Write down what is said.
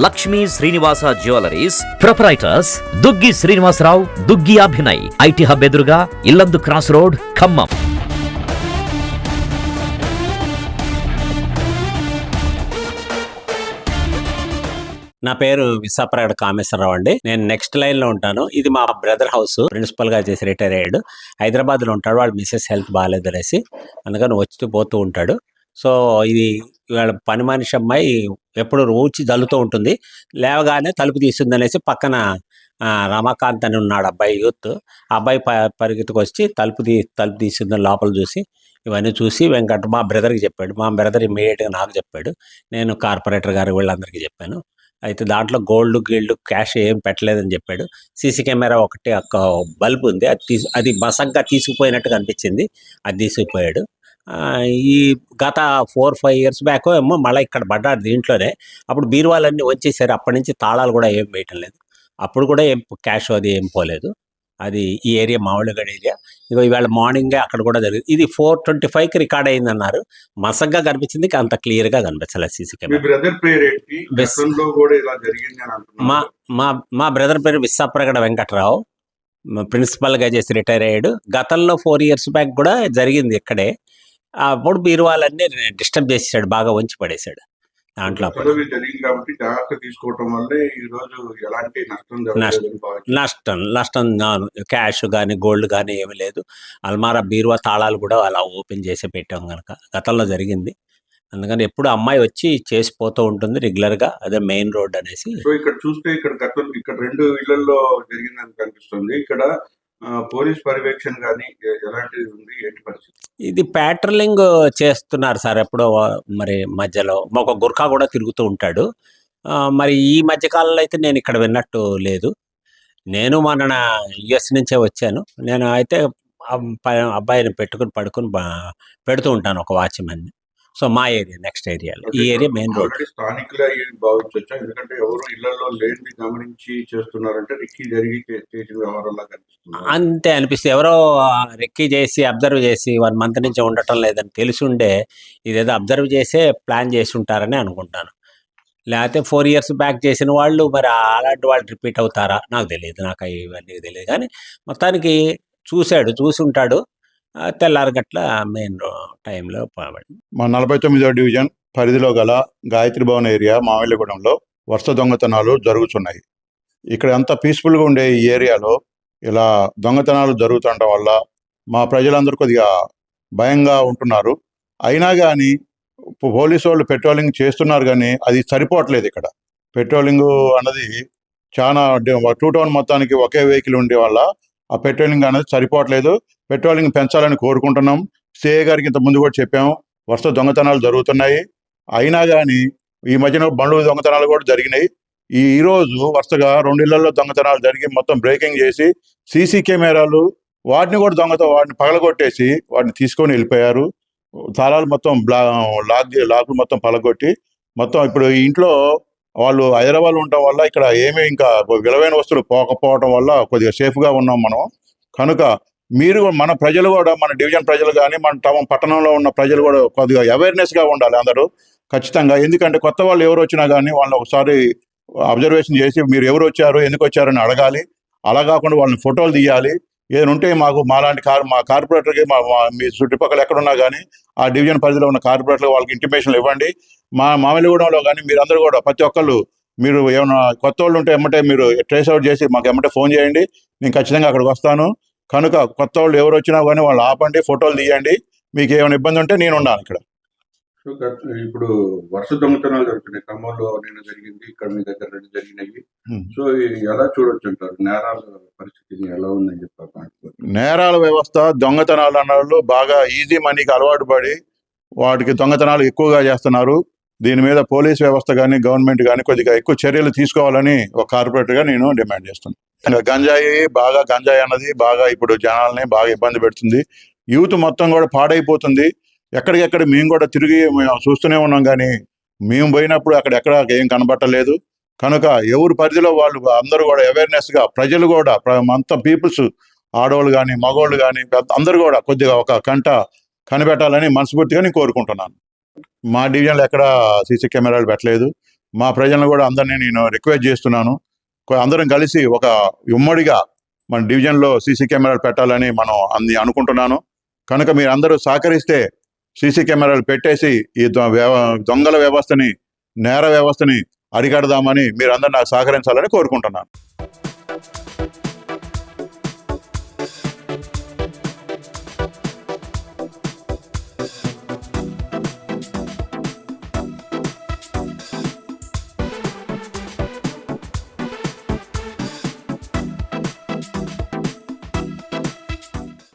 Lakshmi Srinivasa jewelleries proprietors Duggi Srinivasarao, Duggi Abhinay, IT hub ఎదురుగా Yellandu cross road, Khammam. నా పేరు విశాప్రగడ కామేశ్వరరావు అండి. నేను నెక్స్ట్ లైన్ లో ఉంటాను. ఇది మా బ్రదర్ హౌస్. ప్రిన్సిపల్ గా చేసి రిటైర్ అయ్యాడు. హైదరాబాద్ లో ఉంటాడు. వాళ్ళ మిస్సెస్ హెల్త్ బాగాలేదు అనేసి అందుకని వచ్చి పోతూ ఉంటాడు. సో ఇది వాళ్ళ పని మనిషి అమ్మాయి ఎప్పుడు ఊడ్చి జల్లుతూ ఉంటుంది. లేవగానే తలుపు తీస్తుంది అనేసి పక్కన రమాకాంత్ అని ఉన్నాడు అబ్బాయి, యూత్. ఆ అబ్బాయి పరిగెత్తుకు వచ్చి తలుపు తీసిందని లోపల చూసి ఇవన్నీ చూసి మా బ్రదర్కి చెప్పాడు. మా బ్రదర్ ఇమ్మీడియట్గా నాకు చెప్పాడు. నేను కార్పొరేటర్ గారు వీళ్ళందరికీ చెప్పాను. అయితే దాంట్లో గోల్డ్ క్యాష్ ఏం పెట్టలేదని చెప్పాడు. సీసీ కెమెరా ఒకటి బల్బ్ ఉంది, అది బసగ్గా తీసుకుపోయినట్టు కనిపించింది. అది తీసుకుపోయాడు. ఈ గత 4-5 years బ్యాక్ ఏమో మళ్ళీ ఇక్కడ పడ్డాడు దీంట్లోనే. అప్పుడు బీరువాలన్నీ వచ్చేసారు. అప్పటి నుంచి తాళాలు కూడా ఏం వేయటం లేదు. అప్పుడు కూడా ఏం క్యాష్ అది ఏం పోలేదు. అది ఈ ఏరియా మామిడిగడ ఏరియా. ఇగో ఇవాళ మార్నింగే అక్కడ కూడా జరిగింది. ఇది 4:25కి రికార్డ్ అయింది అన్నారు. మసగ్గా కనిపించింది, అంత క్లియర్గా కనిపించలేదు సీసీ కెమెరా. మా బ్రదర్ పేరు విశాప్రగడ వెంకట్రావు. ప్రిన్సిపల్గా చేసి రిటైర్ అయ్యాడు. గతంలో 4 years బ్యాక్ కూడా జరిగింది ఇక్కడే. అప్పుడు బీరువాలన్నీ డిస్టర్బ్ చేసాడు, బాగా వంచి పడేశాడు. దాంట్లో నష్టం క్యాష్ కానీ గోల్డ్ కానీ ఏమీ లేదు. అల్మారా బీరువా తాళాలు కూడా అలా ఓపెన్ చేసి పెట్టాం కనుక గతంలో జరిగింది. అందుకని ఎప్పుడు అమ్మాయి వచ్చి చేసిపోతూ ఉంటుంది రెగ్యులర్గా. అదే మెయిన్ రోడ్ అనేసి. సో ఇక్కడ చూస్తే ఇక్కడ 2 ఇళ్లలో జరిగిందని కనిపిస్తుంది. ఇక్కడ పోలీస్ పర్యవేక్షణ కానీ ఎలాంటిది ఉంది, ఏంటి పరిస్థితి? ఇది ప్యాట్రోలింగ్ చేస్తున్నారు సార్. ఎప్పుడో మరి మధ్యలో ఒక గుర్ఖా కూడా తిరుగుతూ ఉంటాడు. మరి ఈ మధ్యకాలంలో అయితే నేను ఇక్కడ విన్నట్టు లేదు. నేను మన యుఎస్ నుంచే వచ్చాను. నేను అయితే అబ్బాయిని పెడుతూ ఉంటాను, ఒక వాచ్మెన్. సో మా ఏరియా నెక్స్ట్ ఏరియాలో, ఈ ఏరియా మెయిన్ రోడ్. స్థానికులే భావించవచ్చా? ఎందుకంటే ఎవరు ఇళ్లలో లేని గమనించి చేస్తున్నారంటే రెక్కి జరిగి చేసిన వ్యవహారంలా కనిపిస్తుంది. అంతే అనిపిస్తుంది. ఎవరో రెక్కి చేసి అబ్జర్వ్ చేసి 1 month నుంచి ఉండటం లేదని తెలిసుండే ఇదేదో అబ్జర్వ్ చేసే ప్లాన్ చేసి ఉంటారని అనుకుంటాను. లేకపోతే 4 years బ్యాక్ చేసిన వాళ్ళు మరి అలాంటి వాళ్ళు రిపీట్ అవుతారా నాకు తెలియదు. నాకు ఇవన్నీ తెలియదు. కానీ మొత్తానికి చూసి ఉంటాడు. తెల్లారి గట్ల మెయిన్ టైంలో పోబడి. మా 49వ డివిజన్ పరిధిలో గల గాయత్రి భవన్ ఏరియా మామిళ్ళగూడెంలో వరుస దొంగతనాలు జరుగుతున్నాయి. ఇక్కడ అంత పీస్ఫుల్గా ఉండే ఈ ఏరియాలో ఇలా దొంగతనాలు జరుగుతుండటం వల్ల మా ప్రజలందరూ కొద్దిగా భయంగా ఉంటున్నారు. అయినా కానీ పోలీసు వాళ్ళు పెట్రోలింగ్ చేస్తున్నారు, కానీ అది సరిపోవట్లేదు. ఇక్కడ పెట్రోలింగ్ అన్నది చాలా 2 town మొత్తానికి ఒకే వెహికల్ ఉండే వల్ల ఆ పెట్రోలింగ్ అనేది సరిపోవట్లేదు. పెట్రోలింగ్ పెంచాలని కోరుకుంటున్నాం. సిఐ గారికి ఇంత ముందు కూడా చెప్పాము, వరుస దొంగతనాలు జరుగుతున్నాయి. అయినా కానీ ఈ మధ్యన బండ్లు దొంగతనాలు కూడా జరిగినాయి. ఈరోజు వరుసగా 2 ఇళ్లలో దొంగతనాలు జరిగి మొత్తం బ్రేకింగ్ చేసి సీసీ కెమెరాలు వాటిని కూడా వాటిని పగలగొట్టేసి వాటిని తీసుకొని వెళ్ళిపోయారు. తాళాలు మొత్తం లాకులు మొత్తం పగలగొట్టి మొత్తం ఇప్పుడు ఇంట్లో వాళ్ళు హైదరాబాద్ ఉండటం వల్ల ఇక్కడ ఏమీ ఇంకా విలువైన వస్తువులు పోకపోవడం వల్ల కొద్దిగా సేఫ్గా ఉన్నాం మనం. కనుక మీరు మన ప్రజలు కూడా, మన డివిజన్ ప్రజలు కానీ, మన పట్టణంలో ఉన్న ప్రజలు కూడా కొద్దిగా అవేర్నెస్గా ఉండాలి అందరూ ఖచ్చితంగా. ఎందుకంటే కొత్త వాళ్ళు ఎవరు వచ్చినా కానీ వాళ్ళని ఒకసారి అబ్జర్వేషన్ చేసి మీరు ఎవరు వచ్చారు, ఎందుకు వచ్చారని అడగాలి. అలా కాకుండా వాళ్ళని ఫోటోలు తీయాలి. ఏదైనా ఉంటే మాలాంటి మా కార్పొరేటర్కి మీ చుట్టుపక్కల ఎక్కడున్నా కానీ ఆ డివిజన్ పరిధిలో ఉన్న కార్పొరేటర్లు వాళ్ళకి ఇంటిమేషన్లు ఇవ్వండి. మామిళ్ళగూడెంలో కానీ మీరందరూ కూడా ప్రతి ఒక్కళ్ళు మీరు ఏమైనా కొత్త వాళ్ళు ఉంటే ఎమ్మటే మీరు ట్రేస్ అవుట్ చేసి మాకు ఎమ్మటే ఫోన్ చేయండి. నేను ఖచ్చితంగా అక్కడికి వస్తాను. కనుక కొత్త వాళ్ళు ఎవరు వచ్చినా కానీ వాళ్ళు ఆపండి, ఫోటోలు తీయండి. మీకు ఏమైనా ఇబ్బంది ఉంటే నేను ఉన్నాను ఇక్కడ. ఇప్పుడు వరుస దొంగతనాలు జరుగుతున్నాయి. ఖమ్మంలో నేను జరిగింది, ఇక్కడ మీ దగ్గర 2 జరిగినాయి. సో ఎలా చూడొచ్చు అంటారు? నేరాల పరిస్థితి ఎలా ఉందని చెప్పారు? నేరాల వ్యవస్థ, దొంగతనాలు అన్న వాళ్ళు బాగా ఈజీ మనీకి అలవాటు పడి వాటికి దొంగతనాలు ఎక్కువగా చేస్తున్నారు. దీని మీద పోలీస్ వ్యవస్థ కానీ గవర్నమెంట్ కానీ కొద్దిగా ఎక్కువ చర్యలు తీసుకోవాలని ఒక కార్పొరేటర్గా నేను డిమాండ్ చేస్తున్నాను. గంజాయి అన్నది బాగా ఇప్పుడు జనాల్ని బాగా ఇబ్బంది పెడుతుంది. యూత్ మొత్తం కూడా పాడైపోతుంది. ఎక్కడికెక్కడ మేము కూడా తిరిగి చూస్తూనే ఉన్నాం, కానీ మేము పోయినప్పుడు అక్కడెక్కడ ఏం కనబట్టలేదు. కనుక ఎవరి పరిధిలో వాళ్ళు అందరూ కూడా అవేర్నెస్గా, ప్రజలు కూడా అంతా పీపుల్స్, ఆడవాళ్ళు కానీ మగవాళ్ళు కానీ అందరూ కూడా కొద్దిగా ఒక కంట కనిపెట్టాలని మనస్ఫూర్తిగా నేను కోరుకుంటున్నాను. మా డివిజన్లో ఎక్కడ సీసీ కెమెరాలు పెట్టలేదు. మా ప్రజలను కూడా అందరినీ నేను రిక్వెస్ట్ చేస్తున్నాను. అందరం కలిసి ఒక ఉమ్మడిగా మన డివిజన్లో సీసీ కెమెరాలు పెట్టాలని మనం అనుకుంటున్నాను. కనుక మీరు అందరూ సహకరిస్తే సీసీ కెమెరాలు పెట్టేసి ఈ దొంగల వ్యవస్థని, నేర వ్యవస్థని అరికడదామని మీరందరూ నాకు సహకరించాలని కోరుకుంటున్నాను.